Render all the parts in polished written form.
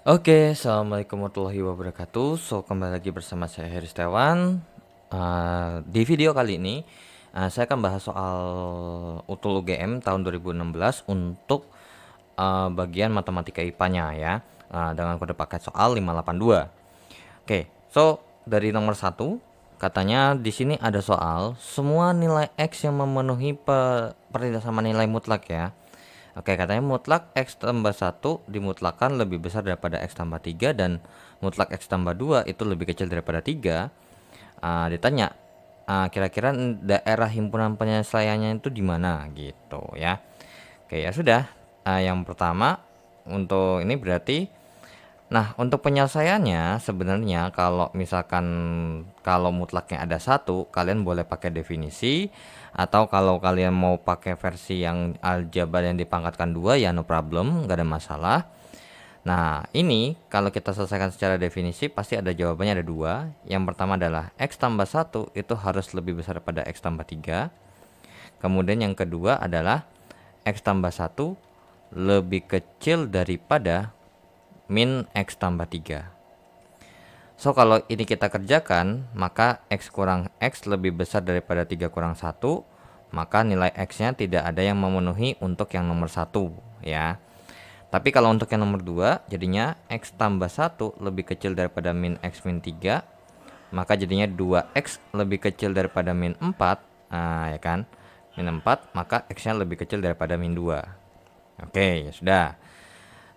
Oke, assalamualaikum warahmatullahi wabarakatuh. So, kembali lagi bersama saya Heri Setiawan. Di video kali ini, saya akan bahas soal utul UGM tahun 2016 untuk bagian matematika IPA-nya ya, dengan kode paket soal 582. Oke, so dari nomor 1, katanya di sini ada soal semua nilai X yang memenuhi perintah sama nilai mutlak ya. Oke, katanya mutlak X tambah 1 dimutlakan lebih besar daripada X tambah 3 dan mutlak X tambah 2 itu lebih kecil daripada 3. Ditanya, kira-kira daerah himpunan penyelesaiannya itu di mana gitu ya. Oke, ya sudah. Yang pertama untuk ini berarti, nah, untuk penyelesaiannya sebenarnya kalau misalkan kalau mutlaknya ada satu, kalian boleh pakai definisi, atau kalau kalian mau pakai versi yang aljabar yang dipangkatkan dua ya no problem, nggak ada masalah. Nah, ini kalau kita selesaikan secara definisi pasti ada jawabannya ada dua. Yang pertama adalah X tambah 1 itu harus lebih besar daripada X tambah 3. Kemudian yang kedua adalah X tambah 1 lebih kecil daripada min X tambah 3. So, kalau ini kita kerjakan, maka X kurang X lebih besar daripada 3 kurang 1, maka nilai X-nya tidak ada yang memenuhi untuk yang nomor 1 ya. Tapi kalau untuk yang nomor 2, jadinya X tambah 1 lebih kecil daripada min X min 3, maka jadinya 2X lebih kecil daripada min 4, ya kan? Min 4, maka X-nya lebih kecil daripada min 2. Oke, ya sudah.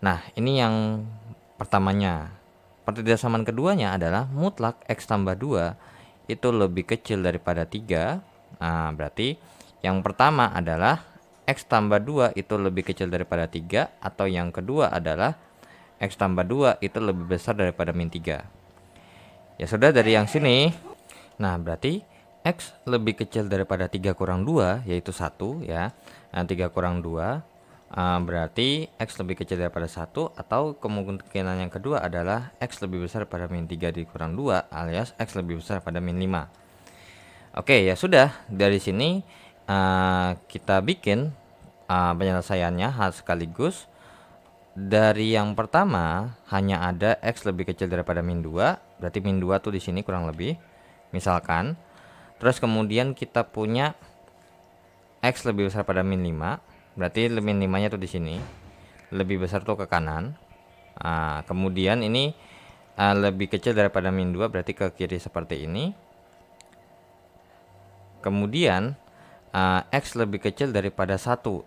Nah, ini yang pertamanya. Pertidasaman keduanya adalah mutlak X tambah 2 itu lebih kecil daripada 3. Nah, berarti yang pertama adalah X tambah 2 itu lebih kecil daripada 3, atau yang kedua adalah X tambah 2 itu lebih besar daripada min 3. Ya sudah, dari yang sini. Nah, berarti X lebih kecil daripada 3 kurang 2 yaitu 1 ya. Nah, 3 kurang 2 berarti X lebih kecil daripada 1, atau kemungkinan yang kedua adalah X lebih besar pada min 3 dikurang 2 alias X lebih besar pada min 5. Oke, ya sudah, dari sini kita bikin penyelesaiannya sekaligus. Dari yang pertama hanya ada X lebih kecil daripada min 2, berarti min 2 tuh di sini kurang lebih. Misalkan, terus kemudian kita punya X lebih besar pada min 5, berarti min 5 nya tuh di sini lebih besar tuh ke kanan. Kemudian ini lebih kecil daripada min 2, berarti ke kiri seperti ini. Kemudian X lebih kecil daripada 1,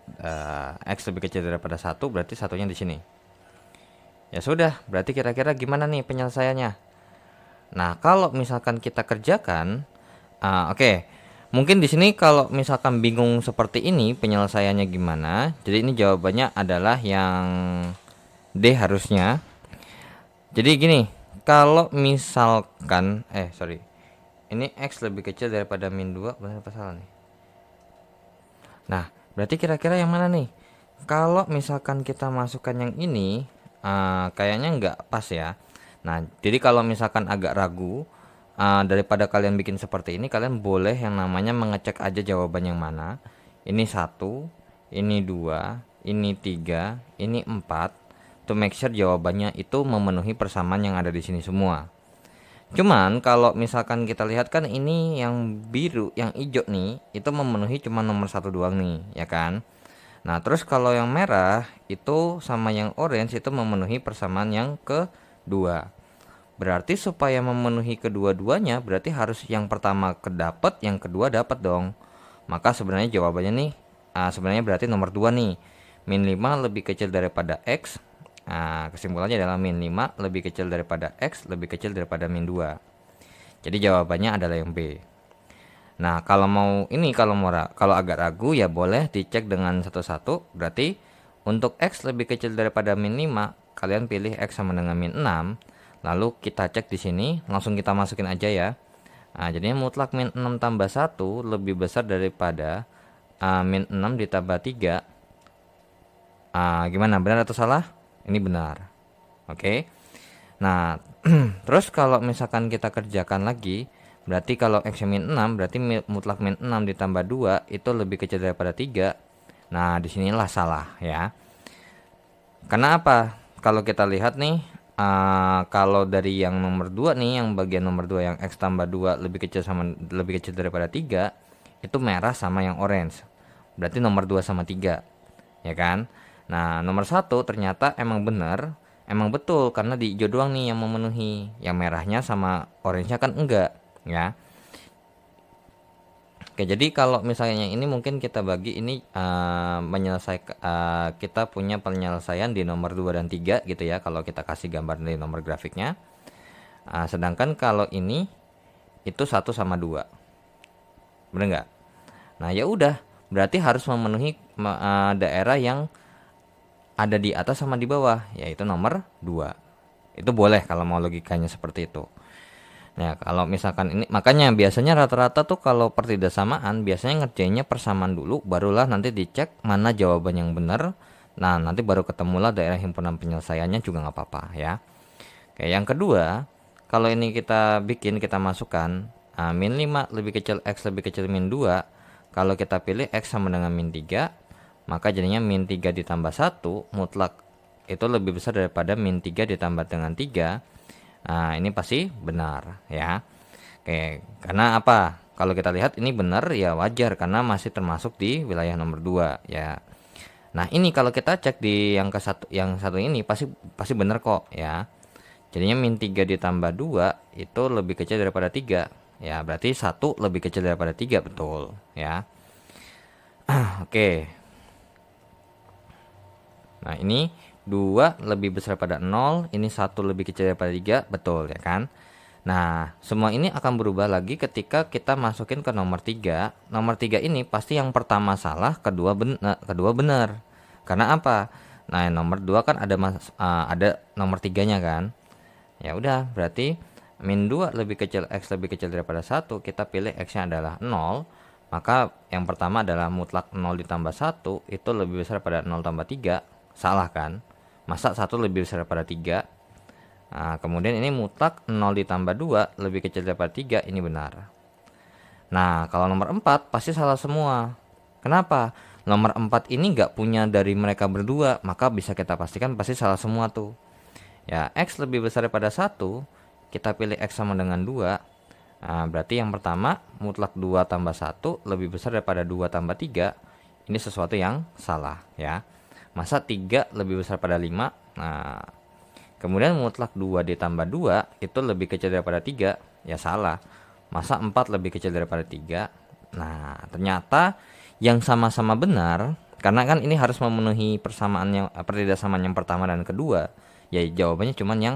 X lebih kecil daripada 1 berarti satunya di sini. Ya sudah, berarti kira-kira gimana nih penyelesaiannya? Nah, kalau misalkan kita kerjakan, oke. Mungkin di sini kalau misalkan bingung seperti ini penyelesaiannya gimana, jadi ini jawabannya adalah yang D harusnya. Jadi gini, kalau misalkan ini X lebih kecil daripada min 2, benar apa salah nih? Nah, berarti kira-kira yang mana nih? Kalau misalkan kita masukkan yang ini, kayaknya nggak pas ya. Nah, jadi kalau misalkan agak ragu, daripada kalian bikin seperti ini, kalian boleh yang namanya mengecek aja jawaban yang mana. Ini 1, ini 2, ini 3, ini 4. To make sure jawabannya itu memenuhi persamaan yang ada di sini semua. Cuman kalau misalkan kita lihat kan ini yang biru, yang hijau nih, itu memenuhi cuma nomor 1 doang nih, ya kan? Nah, terus kalau yang merah itu sama yang orange itu memenuhi persamaan yang kedua. Berarti supaya memenuhi kedua-duanya berarti harus yang pertama kedapat, yang kedua dapat dong. Maka sebenarnya jawabannya nih sebenarnya berarti nomor 2 nih. Min 5 lebih kecil daripada X. Kesimpulannya adalah min 5 lebih kecil daripada X lebih kecil daripada min 2. Jadi jawabannya adalah yang B. Nah, kalau agak ragu ya boleh dicek dengan satu-satu. Berarti untuk X lebih kecil daripada min 5, kalian pilih X sama dengan min 6. Lalu kita cek di sini, langsung kita masukin aja ya. Jadinya mutlak min 6 tambah 1 lebih besar daripada min 6 ditambah 3. Gimana, benar atau salah? Ini benar. Oke. Nah, terus kalau misalkan kita kerjakan lagi, berarti kalau X min 6 berarti mutlak min 6 ditambah 2 itu lebih kecil daripada 3. Nah, disinilah salah ya. Karena apa? Kalau kita lihat nih, kalau dari yang nomor 2 nih, yang bagian nomor 2 yang X tambah 2 lebih kecil daripada 3, itu merah sama yang orange. Berarti nomor 2 sama 3, ya kan? Nah, nomor 1 ternyata emang benar, emang betul karena di hijau doang nih yang memenuhi. Yang merahnya sama orange-nya kan enggak, ya. Oke, jadi kalau misalnya ini mungkin kita bagi ini menyelesaikan, kita punya penyelesaian di nomor 2 dan 3 gitu ya, kalau kita kasih gambar dari nomor grafiknya. Sedangkan kalau ini itu 1 sama 2. Bener nggak? Nah, ya udah, berarti harus memenuhi daerah yang ada di atas sama di bawah, yaitu nomor 2. Itu boleh kalau mau logikanya seperti itu. Nah, kalau misalkan ini, makanya biasanya rata-rata tuh kalau pertidaksamaan biasanya ngerjainnya persamaan dulu, barulah nanti dicek mana jawaban yang benar. Nah, nanti baru ketemulah daerah himpunan penyelesaiannya, juga nggak apa-apa ya. Oke, yang kedua, kalau ini kita masukkan min 5 lebih kecil X lebih kecil min 2. Kalau kita pilih X sama dengan min 3, maka jadinya min 3 ditambah 1 mutlak itu lebih besar daripada min 3 ditambah dengan 3. Nah, ini pasti benar ya. Oke, karena apa? Kalau kita lihat ini benar ya wajar karena masih termasuk di wilayah nomor 2 ya. Nah, ini kalau kita cek di yang satu ini pasti benar kok ya. Jadinya min 3 ditambah 2 itu lebih kecil daripada 3. Ya, berarti 1 lebih kecil daripada 3, betul ya. Oke. Nah, ini 2 lebih besar pada 0, ini 1 lebih kecil daripada 3, betul ya kan? Nah, semua ini akan berubah lagi ketika kita masukin ke nomor 3. Nomor 3 ini pasti yang pertama salah, kedua benar. Karena apa? Nah, nomor 2 kan ada nomor 3-nya kan? Ya udah, berarti min 2 lebih kecil X lebih kecil daripada 1, kita pilih X-nya adalah 0. Maka yang pertama adalah mutlak 0 ditambah 1 itu lebih besar pada 0 tambah 3. Salah kan? Masa 1 lebih besar daripada 3? Nah, kemudian ini mutlak 0 ditambah 2 lebih kecil daripada 3, ini benar. Nah, kalau nomor 4 pasti salah semua. Kenapa? Nomor 4 ini nggak punya dari mereka berdua, maka bisa kita pastikan pasti salah semua tuh. Ya, X lebih besar daripada 1, kita pilih X sama dengan 2. Nah, berarti yang pertama mutlak 2 tambah 1 lebih besar daripada 2 tambah 3. Ini sesuatu yang salah ya. Masa 3 lebih besar pada 5. Nah, kemudian mutlak 2 ditambah 2 itu lebih kecil daripada 3. Ya salah. Masa 4 lebih kecil daripada 3. Nah, ternyata yang sama-sama benar, karena kan ini harus memenuhi pertidaksamaan yang pertama dan kedua. Ya jawabannya cuman yang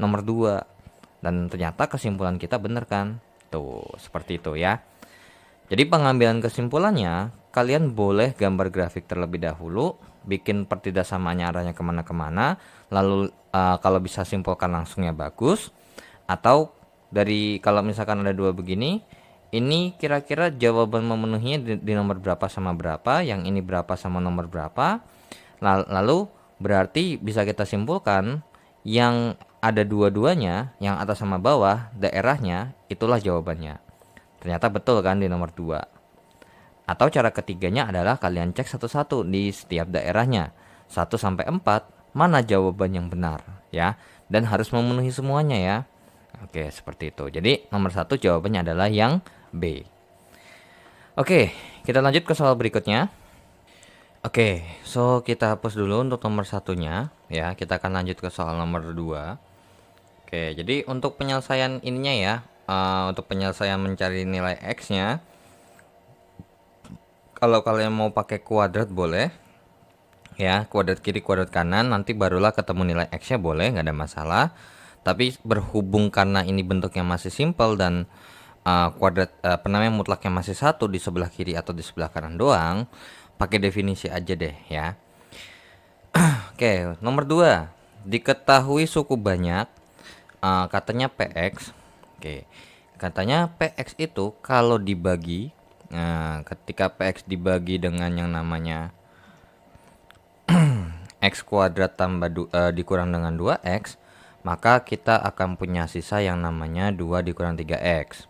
nomor 2. Dan ternyata kesimpulan kita benar kan. Tuh, seperti itu ya. Jadi pengambilan kesimpulannya, kalian boleh gambar grafik terlebih dahulu, bikin pertidaksamaannya arahnya kemana-kemana, lalu kalau bisa simpulkan langsungnya bagus. Atau dari kalau misalkan ada 2 begini, ini kira-kira jawaban memenuhinya di nomor berapa sama berapa, yang ini berapa sama nomor berapa. Lalu berarti bisa kita simpulkan yang ada dua-duanya, yang atas sama bawah, daerahnya, itulah jawabannya. Ternyata betul kan di nomor 2. Atau cara ketiganya adalah kalian cek satu-satu di setiap daerahnya. 1 sampai 4, mana jawaban yang benar ya. Dan harus memenuhi semuanya ya. Oke, seperti itu. Jadi nomor 1 jawabannya adalah yang B. Oke, kita lanjut ke soal berikutnya. Oke, so kita hapus dulu untuk nomor 1-nya ya. Kita akan lanjut ke soal nomor 2. Oke, jadi untuk penyelesaian ininya ya, untuk penyelesaian mencari nilai X-nya, kalau kalian mau pakai kuadrat boleh ya, kuadrat kiri kuadrat kanan, nanti barulah ketemu nilai X-nya, boleh, nggak ada masalah. Tapi berhubung karena ini bentuknya masih simple dan kuadrat mutlaknya masih 1 di sebelah kiri atau di sebelah kanan doang, pakai definisi aja deh ya. Oke, nomor 2, diketahui suku banyak, katanya PX. Oke, katanya PX itu kalau dibagi, ketika PX dibagi dengan yang namanya X kuadrat tambah dikurang dengan 2X, maka kita akan punya sisa yang namanya 2 dikurang 3X.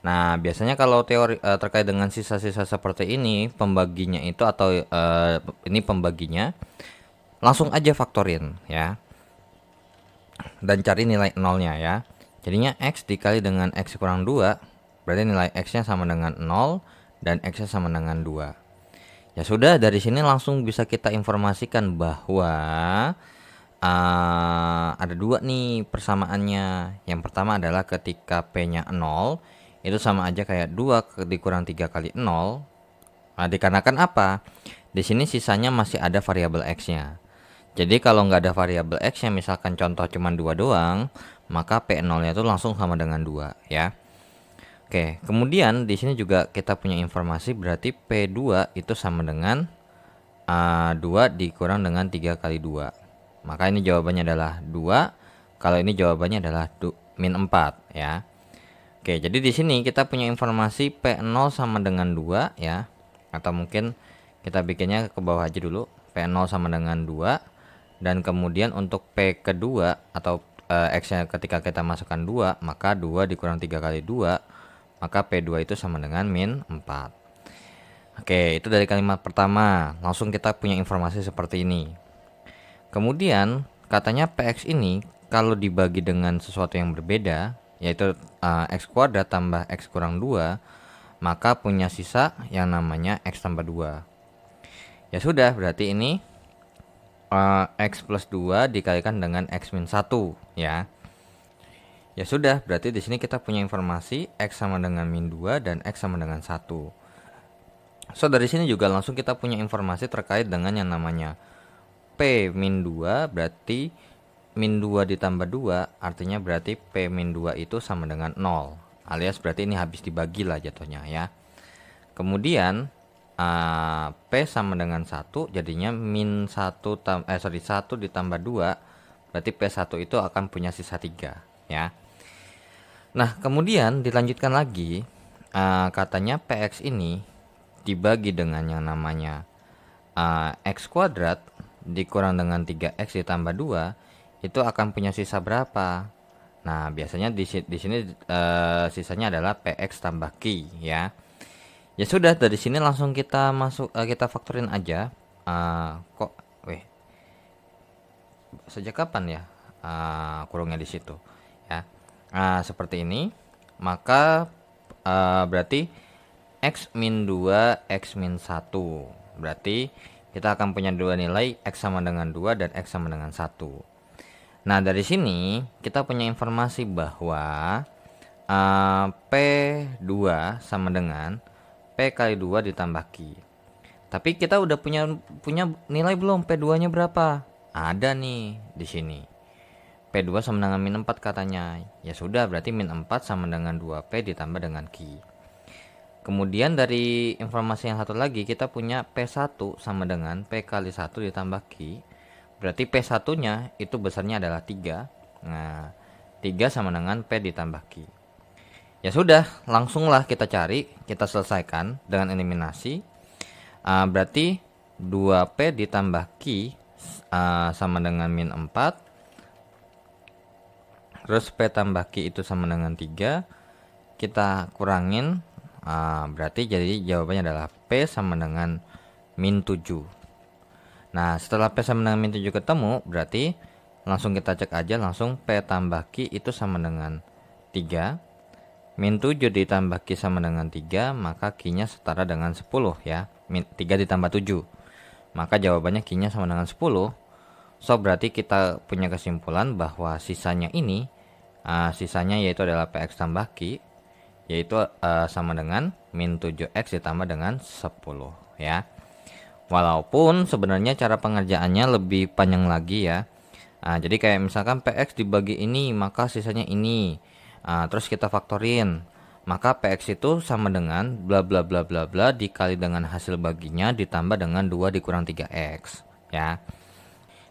Nah, biasanya kalau teori terkait dengan sisa-sisa seperti ini, pembaginya itu atau ini pembaginya langsung aja faktorin ya. dan cari nilai nolnya ya. Jadinya X dikali dengan X kurang 2, berarti nilai X-nya sama dengan 0 dan X-nya sama dengan 2. Ya sudah, dari sini langsung bisa kita informasikan bahwa ada dua nih persamaannya. Yang pertama adalah ketika P-nya 0, itu sama aja kayak 2 dikurang 3 kali 0. Nah, dikarenakan apa? Di sini sisanya masih ada variabel X-nya. Jadi kalau nggak ada variabel X-nya, misalkan contoh cuma 2 doang, maka P0-nya itu langsung sama dengan 2 ya. Oke, kemudian di sini juga kita punya informasi berarti P2 itu sama dengan 2 dikurang dengan 3 kali 2. Maka ini jawabannya adalah 2. Kalau ini jawabannya adalah min 4 ya. Oke, jadi di sini kita punya informasi P0 sama dengan 2 ya. Atau mungkin kita bikinnya ke bawah aja dulu. P0 sama dengan 2. Dan kemudian untuk P kedua atau X-nya ketika kita masukkan 2, maka 2 dikurang 3 kali 2, maka P2 itu sama dengan min 4. Oke, itu dari kalimat pertama. Langsung kita punya informasi seperti ini. Kemudian katanya PX ini kalau dibagi dengan sesuatu yang berbeda, yaitu X kuadrat tambah X kurang 2, maka punya sisa yang namanya X tambah 2. Ya sudah, berarti ini X plus 2 dikalikan dengan X min 1 ya. Ya sudah, berarti di sini kita punya informasi X sama dengan min 2 dan X sama dengan 1. So dari sini juga langsung kita punya informasi terkait dengan yang namanya P min 2, berarti min 2 ditambah 2 artinya berarti P min 2 itu sama dengan 0, alias berarti ini habis dibagi lah jatuhnya ya. Kemudian P sama dengan 1, jadinya min 1 ditambah 2, berarti P1 itu akan punya sisa 3 ya. Nah kemudian dilanjutkan lagi, katanya PX ini dibagi dengan yang namanya X kuadrat dikurang dengan 3X ditambah 2, itu akan punya sisa berapa? Nah biasanya di sini sisanya adalah PX tambah Q ya. Ya sudah, dari sini langsung kita kita faktorin aja. Sejak kapan ya kurungnya di situ ya. Seperti ini, maka berarti X min 2 X min 1, berarti kita akan punya dua nilai, X sama dengan 2 dan X sama dengan 1. Nah dari sini kita punya informasi bahwa P2 sama dengan P kali 2 ditambah Q. Tapi kita udah punya nilai belum? P2 nya berapa? Ada nih di sini. P2 sama dengan min 4 katanya. Ya sudah, berarti min 4 sama dengan 2P ditambah dengan Q. Kemudian dari informasi yang satu lagi kita punya P1 sama dengan P kali 1 ditambah Q. Berarti P1 nya itu besarnya adalah 3. Nah 3 sama dengan P ditambah Q. Ya sudah, langsunglah kita cari, kita selesaikan dengan eliminasi. Berarti 2P ditambah Q sama dengan min 4. Terus P tambah Q itu sama dengan 3. Kita kurangin, berarti jadi jawabannya adalah P sama dengan min 7. Nah setelah P sama dengan min 7 ketemu, berarti langsung kita cek aja, langsung P tambah Q itu sama dengan 3. Min 7 ditambah Q sama dengan 3, maka Q-nya setara dengan 10 ya. 3 ditambah 7, maka jawabannya Q-nya sama dengan 10. So berarti kita punya kesimpulan bahwa sisanya ini, sisanya yaitu adalah PX tambah Q, yaitu sama dengan min 7X ditambah dengan 10 ya. Walaupun sebenarnya cara pengerjaannya lebih panjang lagi ya. Jadi kayak misalkan PX dibagi ini, maka sisanya ini. Terus kita faktorin, maka PX itu sama dengan bla bla bla bla bla dikali dengan hasil baginya ditambah dengan 2 dikurang 3X ya.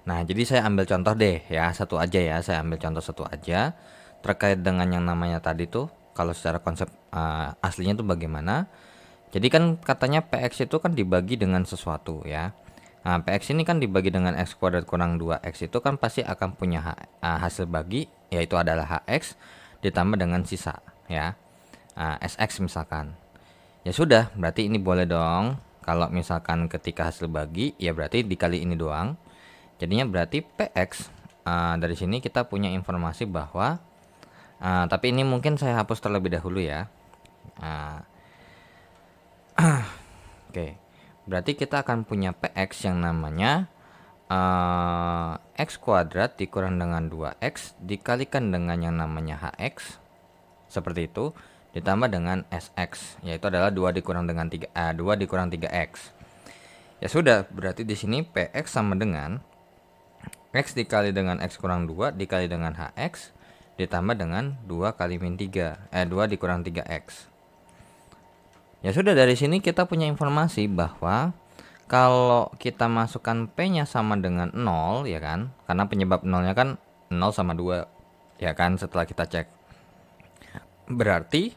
Nah jadi saya ambil contoh deh ya, satu aja ya, saya ambil contoh satu aja terkait dengan yang namanya tadi tuh. Kalau secara konsep aslinya tuh bagaimana. Jadi kan katanya PX itu kan dibagi dengan sesuatu ya. Nah PX ini kan dibagi dengan X kuadrat kurang 2X, itu kan pasti akan punya hasil bagi, yaitu adalah HX ditambah dengan sisa ya, SX misalkan. Ya sudah, berarti ini boleh dong. Kalau misalkan ketika hasil bagi, ya berarti dikali ini doang. Jadinya berarti PX dari sini kita punya informasi bahwa tapi ini mungkin saya hapus terlebih dahulu ya. Oke, berarti kita akan punya PX yang namanya X kuadrat dikurang dengan 2X dikalikan dengan yang namanya HX, seperti itu, ditambah dengan SX, yaitu adalah 2 dikurang dengan 2 dikurang 3X. Ya sudah, berarti di sini PX sama dengan X dikali dengan X kurang 2 dikali dengan HX ditambah dengan 2 kali min 3, 2 dikurang 3X. Ya sudah, dari sini kita punya informasi bahwa kalau kita masukkan P-nya sama dengan 0, ya kan? Karena penyebab 0-nya kan 0 sama 2, ya kan, setelah kita cek. Berarti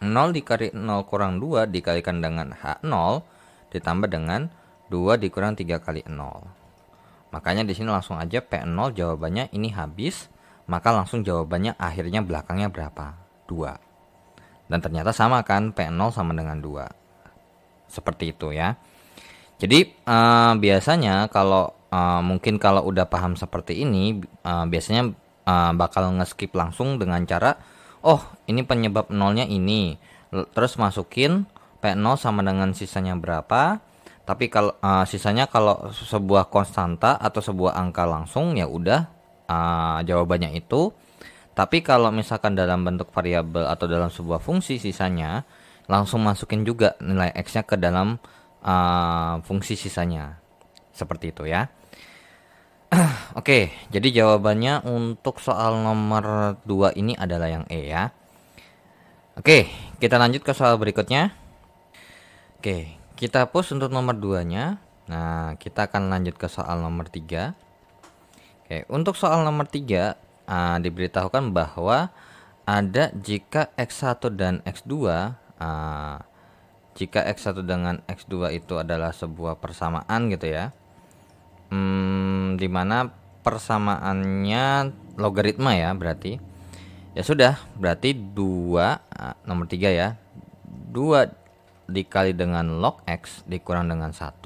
0 dikali 0 kurang 2 dikalikan dengan H0 ditambah dengan 2 dikurang 3 kali 0. Makanya di sini langsung aja P0 jawabannya ini habis, maka langsung jawabannya akhirnya belakangnya berapa? 2. Dan ternyata sama kan, P0 sama dengan 2. Seperti itu ya. Jadi biasanya kalau mungkin kalau udah paham seperti ini, biasanya bakal nge-skip langsung dengan cara, oh ini penyebab nolnya ini, terus masukin P0 sama dengan sisanya berapa. Tapi kalau sisanya kalau sebuah konstanta atau sebuah angka langsung, ya udah jawabannya itu. Tapi kalau misalkan dalam bentuk variabel atau dalam sebuah fungsi, sisanya langsung masukin juga nilai X-nya ke dalam fungsi sisanya, seperti itu ya. Oke, jadi jawabannya untuk soal nomor 2 ini adalah yang E ya. Oke, kita lanjut ke soal berikutnya. Oke, kita push untuk nomor 2-nya. Nah, kita akan lanjut ke soal nomor 3. Oke, untuk soal nomor 3 diberitahukan bahwa ada jika X1 dan X2 jika X1 dengan X2 itu adalah sebuah persamaan gitu ya, dimana persamaannya logaritma ya, berarti ya sudah, berarti 2 nomor 3 ya, 2 dikali dengan log X dikurang dengan 1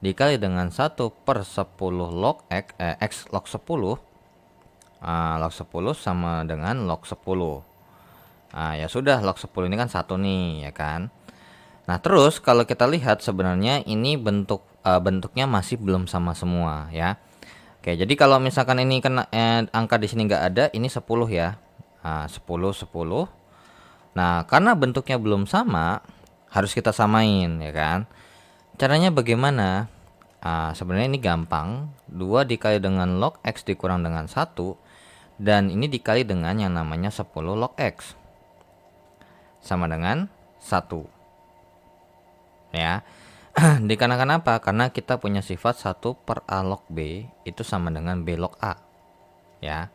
dikali dengan 1 per 10 log X, X log 10, log 10 sama dengan log 10. Ya sudah, log 10 ini kan 1 nih ya kan. Nah, terus kalau kita lihat sebenarnya ini bentuknya masih belum sama semua ya. Oke, jadi kalau misalkan ini kena angka di sini nggak ada, ini 10 ya. 10 10. Nah, karena bentuknya belum sama, harus kita samain ya kan. Caranya bagaimana? Sebenarnya ini gampang. 2 dikali dengan log X dikurang dengan 1 dan ini dikali dengan yang namanya 10 log X sama dengan 1. Ya, dikarenakan apa? Karena kita punya sifat 1 per A log B itu sama dengan B log A. Ya.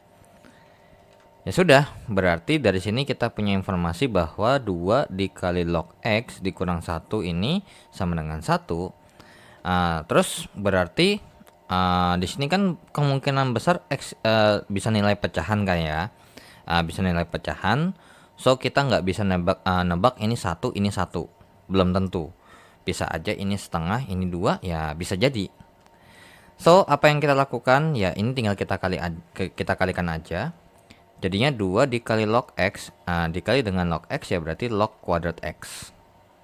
Ya sudah, berarti dari sini kita punya informasi bahwa 2 dikali log X dikurang 1 ini sama dengan 1. Terus berarti di sini kan kemungkinan besar X bisa nilai pecahan kan ya. Bisa nilai pecahan. So kita nggak bisa nebak ini 1, ini 1. Belum tentu. Bisa aja ini setengah, ini 2, ya bisa jadi. So, apa yang kita lakukan? Ya, ini tinggal kita kalikan aja. Jadinya 2 dikali log X, dikali dengan log X ya berarti log kuadrat X.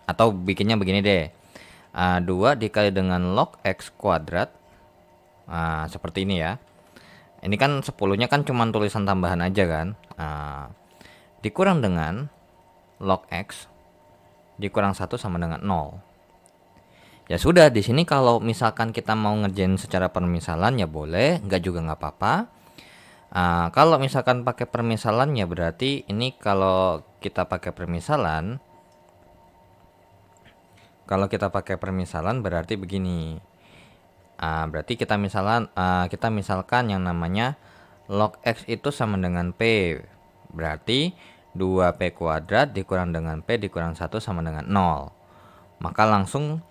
Atau bikinnya begini deh. 2 dikali dengan log X kuadrat. Seperti ini ya. Ini kan 10-nya kan cuma tulisan tambahan aja kan. Dikurang dengan log X dikurang 1 sama dengan 0. Ya sudah, di sini kalau misalkan kita mau ngerjain secara permisalan ya boleh, enggak juga nggak apa-apa. Kalau misalkan pakai permisalan ya berarti ini kalau kita pakai permisalan, berarti begini. Berarti kita misalkan yang namanya log X itu sama dengan P. Berarti 2P kuadrat dikurang dengan P dikurang 1 sama dengan 0. Maka langsung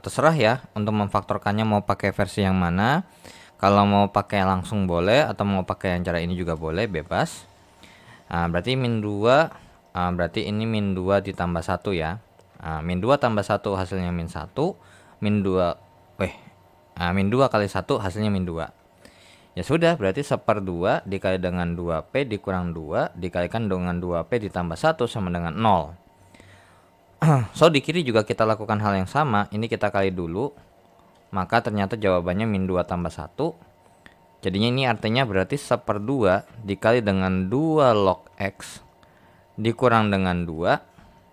terserah ya untuk memfaktorkannya mau pakai versi yang mana. Kalau mau pakai langsung boleh atau mau pakai yang cara ini juga boleh, bebas. Berarti min 2, berarti ini min 2 ditambah 1 ya. Min 2 tambah 1 hasilnya min 1. Min 2 kali 1 hasilnya min 2. Ya sudah, berarti 1/2 dikali dengan 2P dikurang 2 dikalikan dengan 2P ditambah 1 sama dengan 0. So, di kiri juga kita lakukan hal yang sama. Ini kita kali dulu. Maka ternyata jawabannya min 2 tambah 1. Jadinya ini artinya berarti 1/2 dikali dengan 2 log X dikurang dengan 2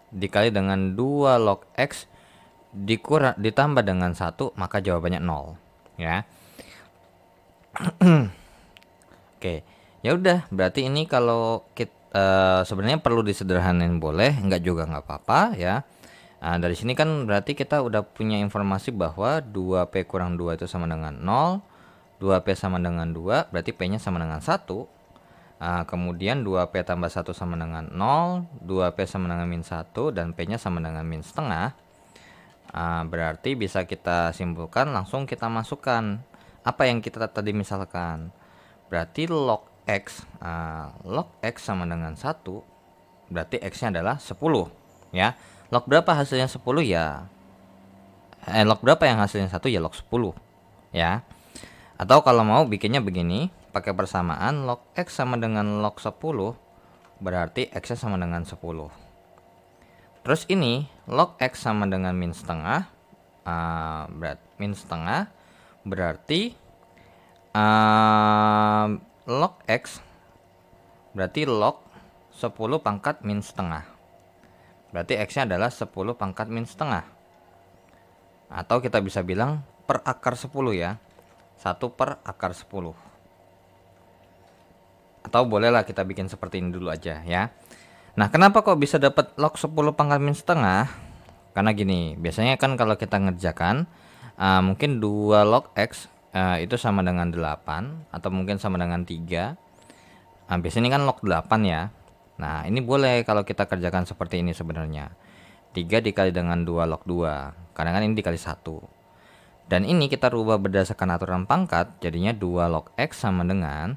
dikali dengan 2 log X ditambah dengan 1, maka jawabannya 0. Ya. Oke. Ya udah, berarti ini kalau kita sebenarnya perlu disederhanain boleh, enggak juga nggak apa-apa ya. Nah, dari sini kan berarti kita udah punya informasi bahwa 2P kurang 2 itu sama dengan 0, 2P sama dengan 2, berarti P-nya sama dengan 1. Kemudian 2P tambah 1 sama dengan 0, 2P sama dengan min 1, dan P-nya sama dengan min setengah. Berarti bisa kita simpulkan, langsung kita masukkan apa yang kita tadi misalkan. Berarti log X sama dengan 1, berarti X-nya adalah 10 ya. Log berapa hasilnya 10 ya? Log berapa yang hasilnya 1 ya log 10 ya. Atau kalau mau bikinnya begini, pakai persamaan log X sama dengan log 10, berarti X-nya sama dengan 10. Terus ini log X sama dengan min setengah, min setengah berarti log X berarti log 10 pangkat min setengah. Berarti X-nya adalah 10 pangkat min setengah. Atau kita bisa bilang per akar 10 ya. 1 per akar 10. Atau bolehlah kita bikin seperti ini dulu aja ya. Nah, kenapa kok bisa dapat log 10 pangkat min setengah? Karena gini, biasanya kan kalau kita ngerjakan mungkin 2 log X itu sama dengan 8 atau mungkin sama dengan 3. Biasanya ini kan log 8 ya. Nah, ini boleh kalau kita kerjakan seperti ini sebenarnya. 3 dikali dengan 2 log 2. Karena kan ini dikali 1. Dan ini kita rubah berdasarkan aturan pangkat, jadinya 2 log X sama dengan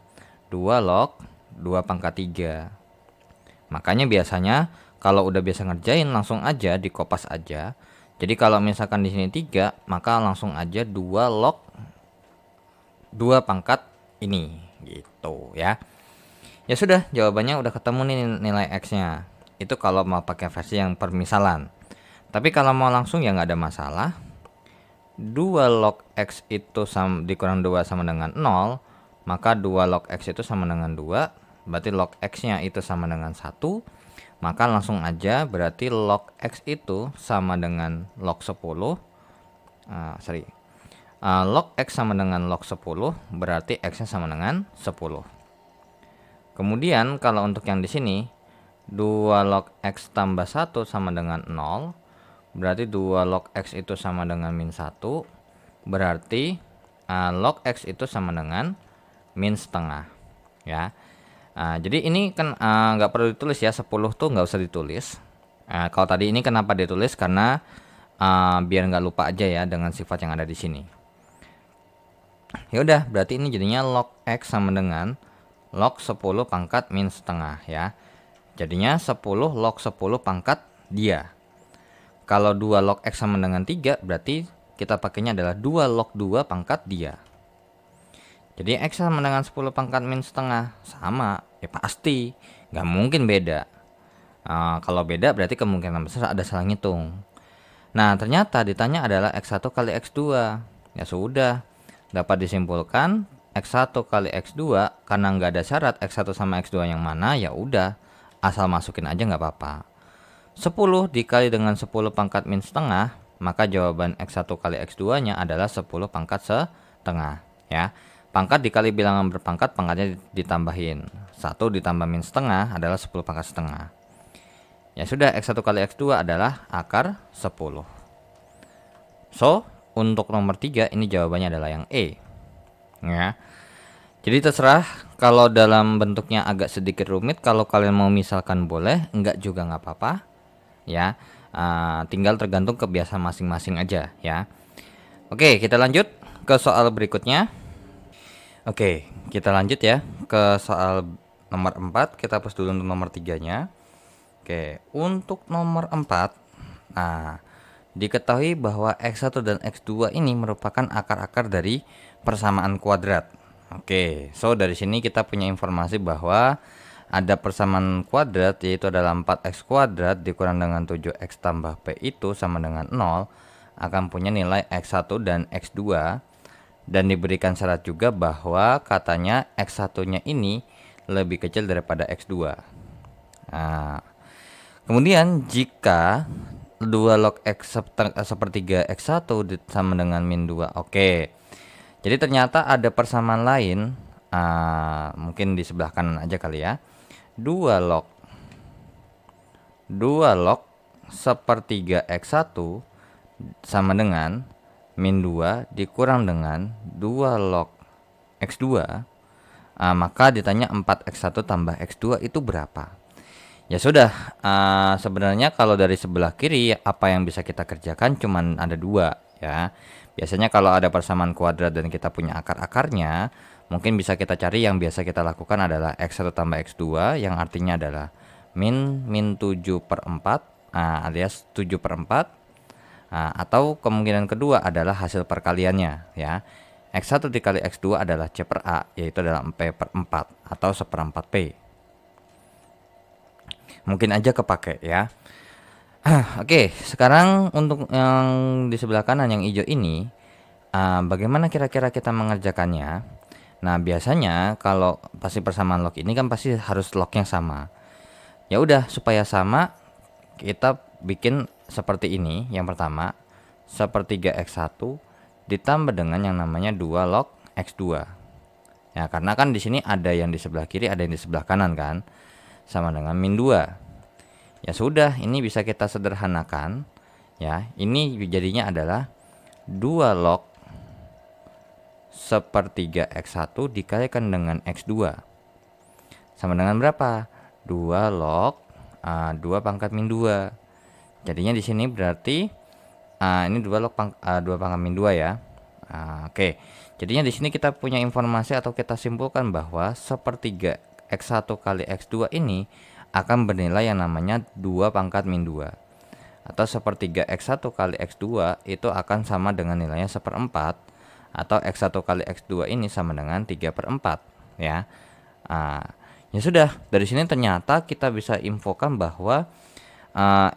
2 log 2 pangkat 3. Makanya biasanya kalau udah biasa ngerjain langsung aja dikopas aja. Jadi kalau misalkan di sini 3, maka langsung aja 2 log 2 pangkat ini gitu ya. Ya sudah, jawabannya udah ketemu nih nilai X-nya. Itu kalau mau pakai versi yang permisalan. Tapi kalau mau langsung ya nggak ada masalah. 2 log X itu dikurang 2 sama dengan 0, maka 2 log X itu sama dengan 2, berarti log X-nya itu sama dengan 1, maka langsung aja berarti log X itu sama dengan log 10, log X sama dengan log 10, berarti X-nya sama dengan 10. Kemudian kalau untuk yang di sini 2 log X tambah 1 sama dengan 0, berarti 2 log X itu sama dengan min 1, berarti log X itu sama dengan min setengah ya. Jadi ini kan nggak perlu ditulis ya, 10 tuh nggak usah ditulis. Kalau tadi ini kenapa ditulis, karena biar nggak lupa aja ya dengan sifat yang ada di sini. Ya udah, berarti ini jadinya log X sama dengan log 10 pangkat min setengah ya. Jadinya 10 log 10 pangkat dia. Kalau 2 log X sama dengan 3, berarti kita pakainya adalah 2 log 2 pangkat dia. Jadi X sama dengan 10 pangkat min setengah. Sama, ya pasti. Nggak mungkin beda. Kalau beda berarti kemungkinan besar ada salah ngitung. Nah, ternyata ditanya adalah X1 kali X2. Ya sudah, dapat disimpulkan X1 kali X2, karena nggak ada syarat X1 sama X2 yang mana, ya udah asal masukin aja nggak apa-apa. 10 dikali dengan 10 pangkat min setengah, maka jawaban X1 kali X2 nya adalah 10 pangkat setengah ya. Pangkat dikali bilangan berpangkat, pangkatnya ditambahin 1 ditambah min setengah adalah 10 pangkat setengah. Ya sudah, X1 kali X2 adalah akar 10. So, untuk nomor 3 ini jawabannya adalah yang E ya. Jadi terserah, kalau dalam bentuknya agak sedikit rumit, kalau kalian mau misalkan boleh, enggak juga nggak apa-apa ya. Tinggal tergantung kebiasaan masing-masing aja ya. Oke, kita lanjut ke soal berikutnya. Oke, kita lanjut ya ke soal nomor 4. Kita hapus dulu untuk nomor 3-nya. Oke, untuk nomor 4, diketahui bahwa X1 dan X2 ini merupakan akar-akar dari persamaan kuadrat Oke, so dari sini kita punya informasi bahwa ada persamaan kuadrat, yaitu adalah 4x kuadrat dikurang dengan 7x tambah P itu sama dengan 0, akan punya nilai x1 dan x2, dan diberikan syarat juga bahwa katanya x1-nya ini lebih kecil daripada x2. Nah, kemudian jika 2 log x sepertiga x1 sama dengan min 2. Oke. Jadi ternyata ada persamaan lain, mungkin di sebelah kanan aja kali ya. 2 log sepertiga x1 sama dengan min 2 dikurang dengan 2 log x2. Maka ditanya 4x1 tambah x2 itu berapa? Ya sudah, sebenarnya kalau dari sebelah kiri apa yang bisa kita kerjakan cuman ada dua ya. Biasanya kalau ada persamaan kuadrat dan kita punya akar-akarnya, mungkin bisa kita cari yang biasa kita lakukan adalah x1 tambah x2 yang artinya adalah min 7/4 alias 7/4, atau kemungkinan kedua adalah hasil perkaliannya ya. X1 dikali X2 adalah C per A, yaitu adalah P/4 atau 1/4 P. Mungkin aja kepake ya. Oke, sekarang untuk yang di sebelah kanan yang hijau ini, bagaimana kira-kira kita mengerjakannya? Nah, biasanya kalau pasti persamaan log ini kan pasti harus lognya sama. Ya udah, supaya sama kita bikin seperti ini. Yang pertama, sepertiga x1 ditambah dengan yang namanya 2 log x2. Ya, karena kan di sini ada yang di sebelah kiri, ada yang di sebelah kanan kan. Sama dengan min 2. Ya sudah, ini bisa kita sederhanakan. Ya, ini jadinya adalah 2 log sepertiga x1 dikalikan dengan x2. Sama dengan berapa? 2 log 2 pangkat min 2. Jadinya di sini berarti ini 2 log 2 pangkat min 2 ya. Oke. Jadinya di sini kita punya informasi atau kita simpulkan bahwa sepertiga x1 kali x2 ini akan bernilai yang namanya 2 pangkat min 2. Atau sepertiga x1 kali x2 itu akan sama dengan nilainya 1/4, atau x1 kali x2 ini sama dengan 3/4 ya. Ya sudah, dari sini ternyata kita bisa infokan bahwa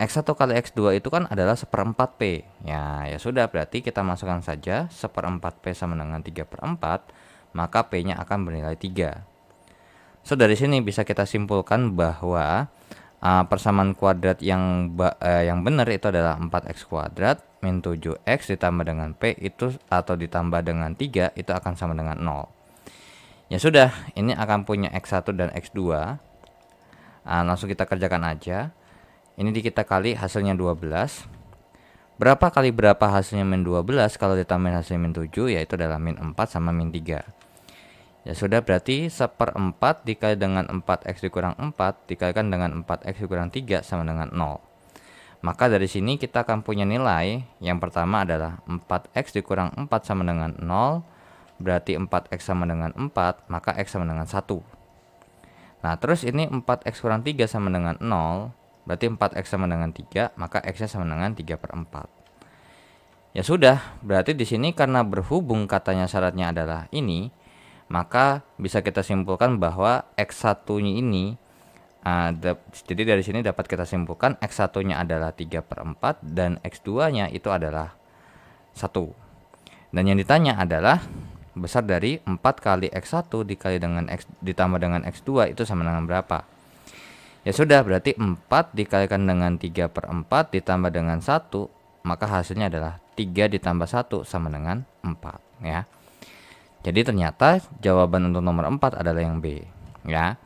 x1 kali x2 itu kan adalah 1/4 P. Ya sudah, berarti kita masukkan saja 1/4 P sama dengan 3/4, maka P-nya akan bernilai 3. So dari sini bisa kita simpulkan bahwa persamaan kuadrat yang benar itu adalah 4x kuadrat min 7x ditambah dengan P itu atau ditambah dengan 3 itu akan sama dengan 0. Ya sudah, ini akan punya x1 dan x2. Langsung kita kerjakan aja. Ini kita kali hasilnya 12. Berapa kali berapa hasilnya min 12 kalau ditambahin hasilnya min 7, yaitu adalah min 4 sama min 3. Ya sudah, berarti 1/4 dikali dengan 4x dikurang 4 dikalikan dengan 4x dikurang 3 sama dengan 0. Maka dari sini kita akan punya nilai yang pertama adalah 4x dikurang 4 sama dengan 0. Berarti 4x sama dengan 4, maka x sama dengan 1. Nah, terus ini 4x kurang 3 sama dengan 0. Berarti 4x sama dengan 3, maka x-nya sama dengan 3/4. Ya sudah, berarti di sini karena berhubung katanya syaratnya adalah ini, maka bisa kita simpulkan bahwa x1-nya ini jadi dari sini dapat kita simpulkan x1-nya adalah 3/4 dan x2-nya itu adalah 1. Dan yang ditanya adalah besar dari 4 kali x1 dikali dengan x ditambah dengan x2 itu sama dengan berapa? Ya sudah, berarti 4 dikalikan dengan 3/4 ditambah dengan 1, maka hasilnya adalah 3 ditambah 1 sama dengan 4 ya. Jadi ternyata jawaban untuk nomor 4 adalah yang B ya.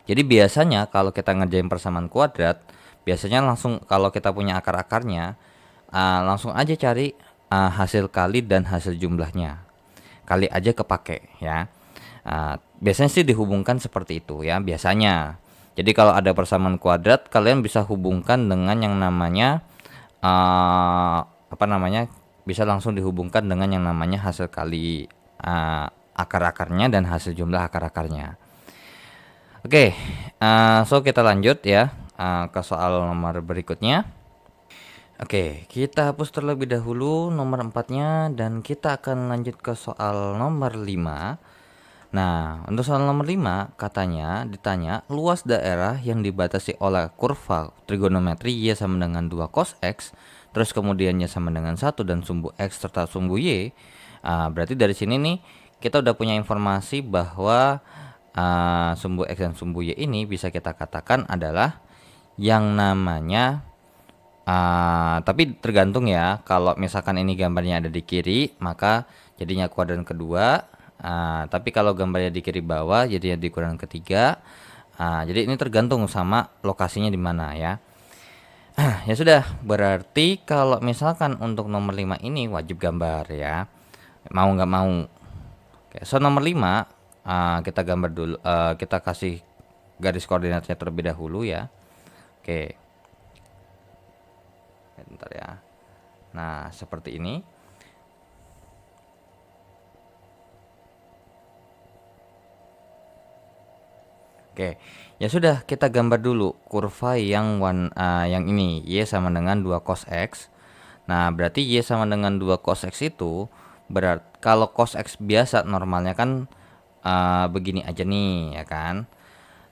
Jadi biasanya kalau kita ngerjain persamaan kuadrat, biasanya langsung kalau kita punya akar-akarnya, langsung aja cari hasil kali dan hasil jumlahnya. Kali aja kepake ya. Biasanya sih dihubungkan seperti itu ya biasanya. Jadi kalau ada persamaan kuadrat, kalian bisa hubungkan dengan yang namanya bisa langsung dihubungkan dengan yang namanya hasil kali akar-akarnya dan hasil jumlah akar-akarnya. Oke, so kita lanjut ya ke soal nomor berikutnya. Oke, kita hapus terlebih dahulu nomor 4-nya dan kita akan lanjut ke soal nomor 5. Nah, untuk soal nomor 5 katanya ditanya luas daerah yang dibatasi oleh kurva trigonometri Y sama dengan 2 cos X, terus kemudian Y sama dengan 1 dan sumbu X serta sumbu Y. Berarti dari sini nih kita udah punya informasi bahwa sumbu X dan sumbu Y ini bisa kita katakan adalah yang namanya tapi tergantung ya. Kalau misalkan ini gambarnya ada di kiri, maka jadinya kuadran kedua. Tapi kalau gambarnya di kiri bawah, jadinya di kuadran ketiga. Jadi ini tergantung sama lokasinya di mana ya. Ya sudah, berarti kalau misalkan untuk nomor 5 ini wajib gambar ya. Mau nggak mau. Oke, so nomor 5 kita gambar dulu. Kita kasih garis koordinatnya terlebih dahulu ya. Oke. Bentar ya. Nah, seperti ini. Oke. Ya sudah, kita gambar dulu kurva yang ini Y sama dengan 2 cos X. Nah, berarti Y sama dengan 2 cos X itu berarti kalau cos X biasa normalnya kan begini aja nih, ya kan?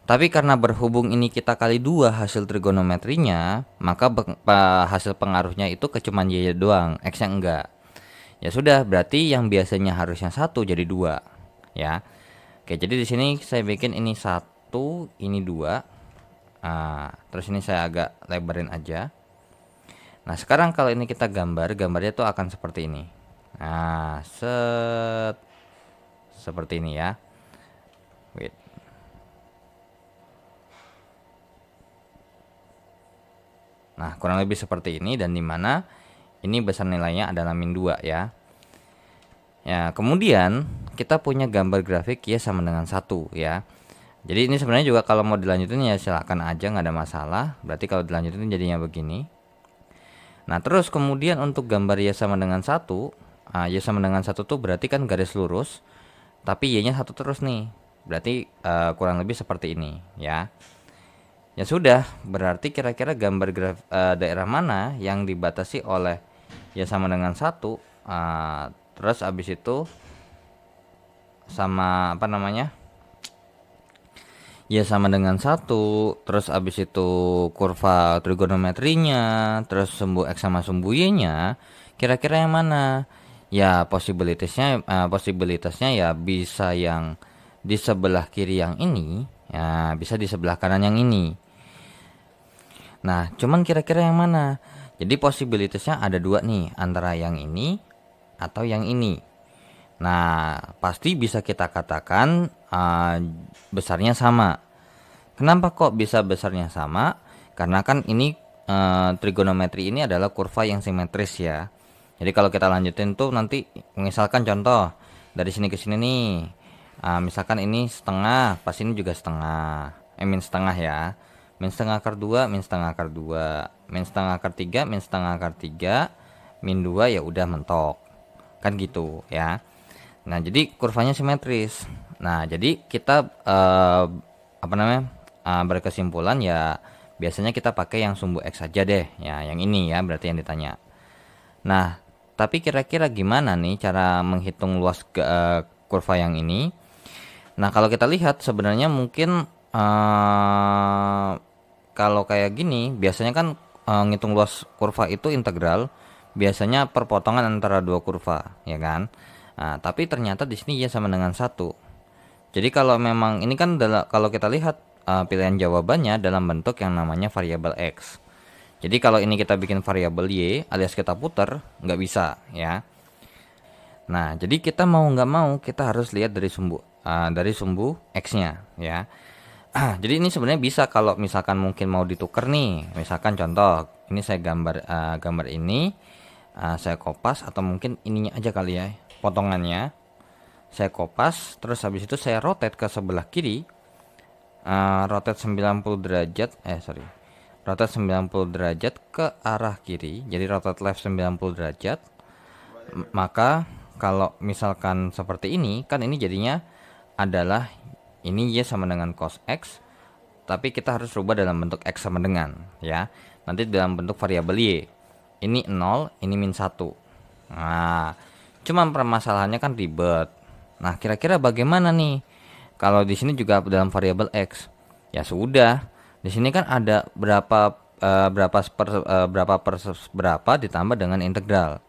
Tapi karena berhubung ini kita kali 2 hasil trigonometrinya, maka hasil pengaruhnya itu ke cuman Y doang, X-nya enggak. Ya sudah, berarti yang biasanya harusnya 1 jadi 2, ya. Oke, jadi di sini saya bikin ini 1, ini 2. Terus ini saya agak lebarin aja. Nah, sekarang kalau ini kita gambarnya tuh akan seperti ini. Nah, seperti ini ya. Wait. Nah, kurang lebih seperti ini dan dimana ini besar nilainya adalah min 2 ya. Ya, kemudian kita punya gambar grafik Y sama dengan 1 ya. Jadi ini sebenarnya juga kalau mau dilanjutin ya silakan aja, nggak ada masalah. Berarti kalau dilanjutin jadinya begini. Nah, terus kemudian untuk gambar Y sama dengan 1, Y sama dengan 1 tuh berarti kan garis lurus, tapi Y-nya 1 terus nih. Berarti kurang lebih seperti ini ya. Ya sudah, berarti kira-kira gambar daerah mana yang dibatasi oleh Y sama dengan 1, terus abis itu sama apa namanya? Y sama dengan 1, terus abis itu kurva trigonometrinya, terus sumbu X sama sumbu Y-nya, kira-kira yang mana? Ya posibilitasnya ya bisa yang di sebelah kiri yang ini, ya bisa di sebelah kanan yang ini. Nah, cuman kira-kira yang mana? Jadi posibilitasnya ada 2 nih, antara yang ini atau yang ini. Nah, pasti bisa kita katakan besarnya sama. Kenapa kok bisa besarnya sama? Karena kan ini trigonometri ini adalah kurva yang simetris ya. Jadi kalau kita lanjutin tuh nanti misalkan contoh dari sini ke sini nih. Misalkan ini setengah, pas ini juga setengah. Min setengah ya. Min setengah akar 2, min setengah akar 2, min setengah akar 3, min setengah akar 3, min 2 ya udah mentok. Kan gitu ya. Nah, jadi kurvanya simetris. Nah, jadi kita berkesimpulan ya biasanya kita pakai yang sumbu X saja deh. Ya, yang ini ya berarti yang ditanya. Nah, tapi kira-kira gimana nih cara menghitung luas kurva yang ini? Nah, kalau kita lihat sebenarnya mungkin kalau kayak gini biasanya kan ngitung luas kurva itu integral, biasanya perpotongan antara 2 kurva, ya kan? Nah, tapi ternyata di sini Y sama dengan 1. Jadi kalau memang ini kan kalau kita lihat pilihan jawabannya dalam bentuk yang namanya variabel X. Jadi kalau ini kita bikin variabel Y alias kita putar, nggak bisa ya. Nah, jadi kita mau nggak mau kita harus lihat dari sumbu X-nya ya. Jadi ini sebenarnya bisa kalau misalkan mungkin mau ditukar nih. Misalkan contoh, ini saya gambar ini, saya kopas atau mungkin ininya aja kali ya, potongannya. Saya kopas, terus habis itu saya rotate ke sebelah kiri. Rotate 90 derajat, rotate 90 derajat ke arah kiri. Jadi rotate left 90 derajat. Maka kalau misalkan seperti ini, kan ini jadinya adalah ini Y sama dengan cos X, tapi kita harus rubah dalam bentuk X sama dengan ya. Nanti dalam bentuk variabel Y. Ini 0, ini min 1. Nah, cuman permasalahannya kan ribet. Nah, kira-kira bagaimana nih Kalau di sini juga dalam variabel X. Ya sudah. Di sini kan ada berapa ditambah dengan integral.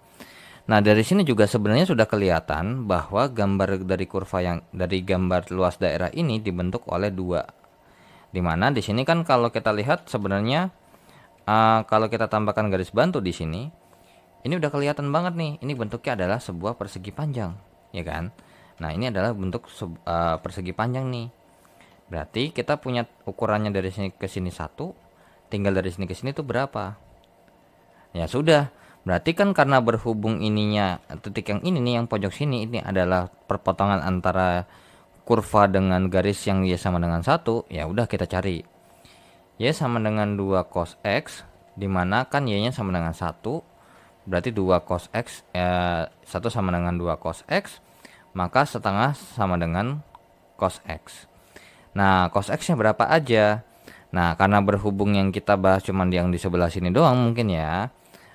Nah, dari sini juga sebenarnya sudah kelihatan bahwa gambar dari kurva yang dari gambar luas daerah ini dibentuk oleh dua. Dimana di sini kan kalau kita lihat sebenarnya kalau kita tambahkan garis bantu di sini, ini udah kelihatan banget nih. Ini bentuknya adalah sebuah persegi panjang, ya kan? Nah, ini adalah bentuk persegi panjang nih. Berarti kita punya ukurannya dari sini ke sini 1, tinggal dari sini ke sini itu berapa? Ya sudah, berarti kan karena berhubung ininya titik yang ini nih, yang pojok sini ini adalah perpotongan antara kurva dengan garis yang Y sama dengan 1, ya udah kita cari. Y sama dengan 2 cos X, dimana kan Y nya sama dengan 1, berarti 2 cos X, 1 sama dengan 2 cos X, maka setengah sama dengan cos X. Nah, cos X nya berapa aja? Nah, karena berhubung yang kita bahas cuman yang di sebelah sini doang mungkin ya.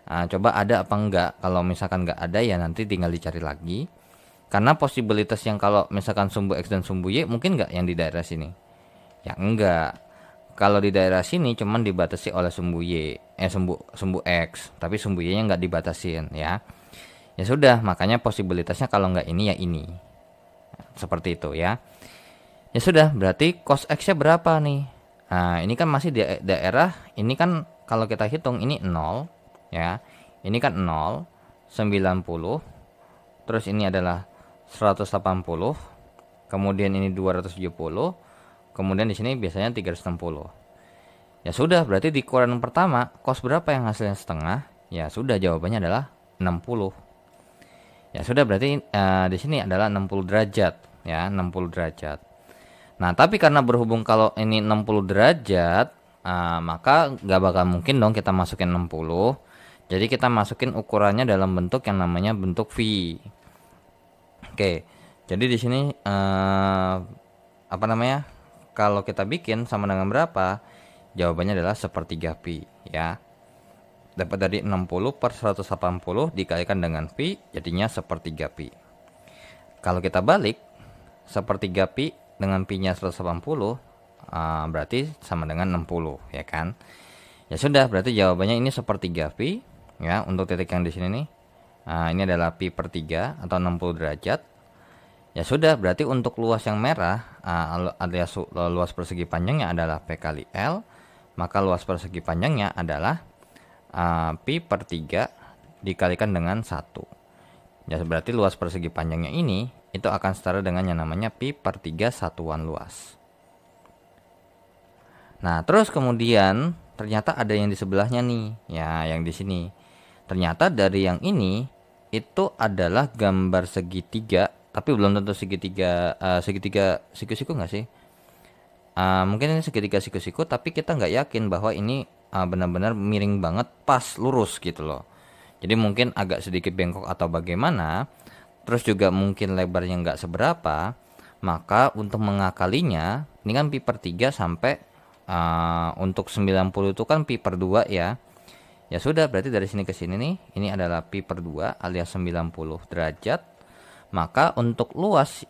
Coba ada apa enggak? Kalau misalkan enggak ada ya nanti tinggal dicari lagi. Karena posibilitas yang kalau misalkan sumbu X dan sumbu Y mungkin enggak yang di daerah sini? Ya enggak. Kalau di daerah sini cuman dibatasi oleh sumbu Y, sumbu X, tapi sumbu Y-nya enggak dibatasin ya. Ya sudah, makanya posibilitasnya kalau enggak ini ya ini. Seperti itu ya. Ya sudah, berarti cos X-nya berapa nih? Nah, ini kan masih di daerah, ini kan kalau kita hitung ini 0 ya. Ini kan 0, 90. Terus ini adalah 180. Kemudian ini 270. Kemudian di sini biasanya 360. Ya sudah, berarti di ukuran pertama cos berapa yang hasilnya setengah? Ya sudah, jawabannya adalah 60. Ya sudah, berarti di sini adalah 60 derajat ya, 60 derajat. Nah, tapi karena berhubung kalau ini 60 derajat, maka nggak bakal mungkin dong kita masukin 60. Jadi kita masukin ukurannya dalam bentuk yang namanya bentuk V. Oke, jadi di sini apa namanya? Kalau kita bikin sama dengan berapa? Jawabannya adalah sepertiga pi ya. Dapat dari 60 per 180 dikalikan dengan pi, jadinya sepertiga pi. Kalau kita balik, sepertiga pi dengan pi-nya 180, berarti sama dengan 60 ya kan. Ya sudah, berarti jawabannya ini sepertiga pi ya untuk titik yang di sini nih. Ini adalah pi per 3 atau 60 derajat. Ya sudah, berarti untuk luas yang merah alias luas persegi panjangnya adalah P kali L, maka luas persegi panjangnya adalah pi per 3 dikalikan dengan 1. Ya berarti luas persegi panjangnya ini itu akan setara dengan yang namanya pi per 3 satuan luas. Nah, terus kemudian ternyata ada yang di sebelahnya nih, ya yang di sini. Ternyata dari yang ini itu adalah gambar segitiga, tapi belum tentu segitiga siku-siku nggak sih? Mungkin ini segitiga siku-siku, tapi kita nggak yakin bahwa ini benar-benar miring banget pas lurus gitu loh. Jadi mungkin agak sedikit bengkok atau bagaimana. Terus juga mungkin lebarnya nggak seberapa, maka untuk mengakalinya ini kan pi per 3 sampai untuk 90 itu kan pi per 2 ya. Ya sudah, berarti dari sini ke sini nih, ini adalah pi per 2 alias 90 derajat. Maka untuk luas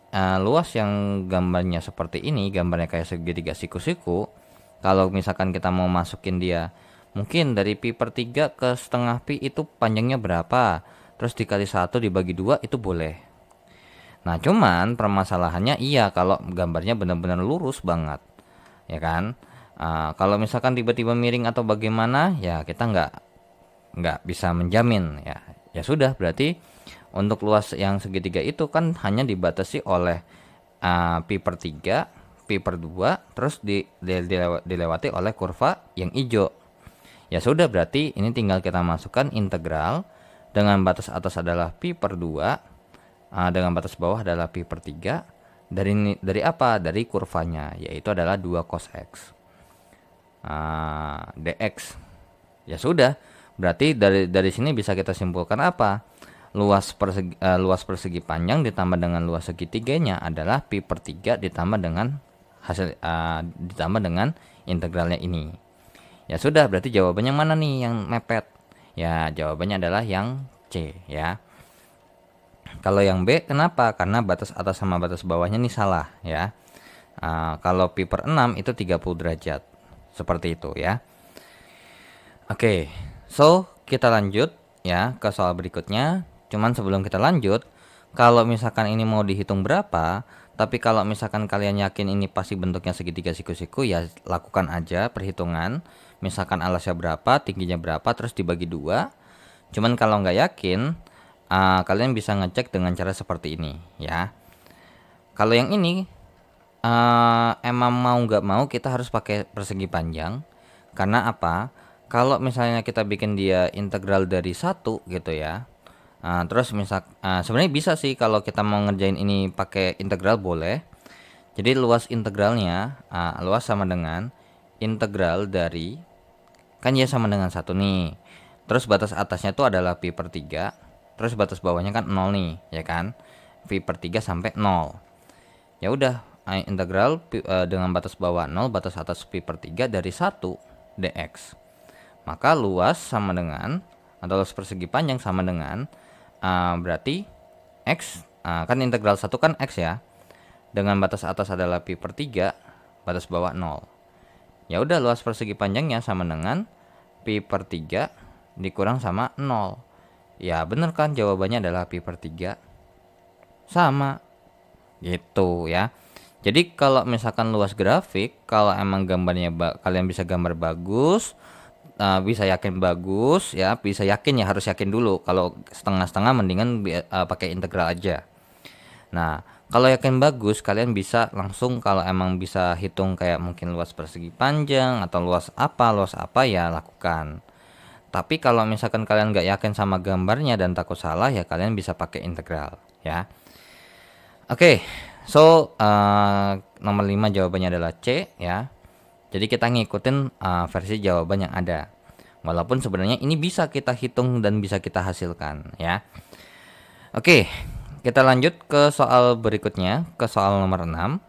yang gambarnya seperti ini, gambarnya kayak segitiga siku-siku, kalau misalkan kita mau masukin dia, mungkin dari pi per 3 ke setengah pi itu panjangnya berapa? Terus dikali 1 dibagi 2 itu boleh. Nah, cuman permasalahannya iya kalau gambarnya benar-benar lurus banget. Ya kan? Kalau misalkan tiba-tiba miring atau bagaimana, ya kita nggak bisa menjamin ya. Ya sudah, berarti untuk luas yang segitiga itu kan hanya dibatasi oleh pi per 3, pi per 2, terus dilewati oleh kurva yang hijau. Ya sudah, berarti ini tinggal kita masukkan integral dengan batas atas adalah pi per 2, dengan batas bawah adalah pi per 3. Dari apa? Dari kurvanya, yaitu adalah 2 cos X dx. Ya sudah, berarti dari sini bisa kita simpulkan apa? Luas persegi panjang ditambah dengan luas segitiganya adalah pi per 3 ditambah dengan ditambah dengan integralnya ini. Ya sudah, berarti jawabannya mana nih yang mepet? Ya, jawabannya adalah yang C ya. Kalau yang B kenapa? Karena batas atas sama batas bawahnya nih salah ya. Kalau pi per 6 itu 30 derajat. Seperti itu ya. Oke, so kita lanjut ya ke soal berikutnya. Cuman sebelum kita lanjut, kalau misalkan ini mau dihitung berapa, tapi kalau misalkan kalian yakin ini pasti bentuknya segitiga siku-siku, ya lakukan aja perhitungan. Misalkan alasnya berapa, tingginya berapa, terus dibagi 2. Cuman kalau nggak yakin, kalian bisa ngecek dengan cara seperti ini ya. Kalau yang ini emang mau nggak mau kita harus pakai persegi panjang. Karena apa? Kalau misalnya kita bikin dia integral dari 1 gitu ya. Terus sebenarnya bisa sih kalau kita mau ngerjain ini pakai integral boleh. Jadi luas integralnya, luas sama dengan integral dari, kan ya sama dengan 1 nih. Terus batas atasnya itu adalah pi per 3. Terus batas bawahnya kan 0 nih, ya kan? Pi per 3 sampai 0. Ya udah, integral dengan batas bawah 0, batas atas pi per 3 dari 1 dx. Maka luas sama dengan, atau luas persegi panjang sama dengan, berarti x, kan integral 1 kan x ya. Dengan batas atas adalah pi per 3, batas bawah 0. Ya udah, luas persegi panjangnya sama dengan pi per 3 dikurang sama 0. Ya bener kan, jawabannya adalah pi per 3. Sama. Gitu ya. Jadi kalau misalkan luas grafik, kalau emang gambarnya kalian bisa gambar bagus, bisa yakin bagus ya, bisa yakin ya, harus yakin dulu. Kalau setengah-setengah mendingan pakai integral aja. Nah, kalau yakin bagus kalian bisa langsung, kalau emang bisa hitung kayak mungkin luas persegi panjang atau luas apa ya lakukan. Tapi kalau misalkan kalian nggak yakin sama gambarnya dan takut salah, ya kalian bisa pakai integral ya. Oke, so nomor 5 jawabannya adalah C ya. Jadi kita ngikutin versi jawaban yang ada. Walaupun sebenarnya ini bisa kita hitung dan bisa kita hasilkan ya. Oke, kita lanjut ke soal berikutnya, ke soal nomor 6.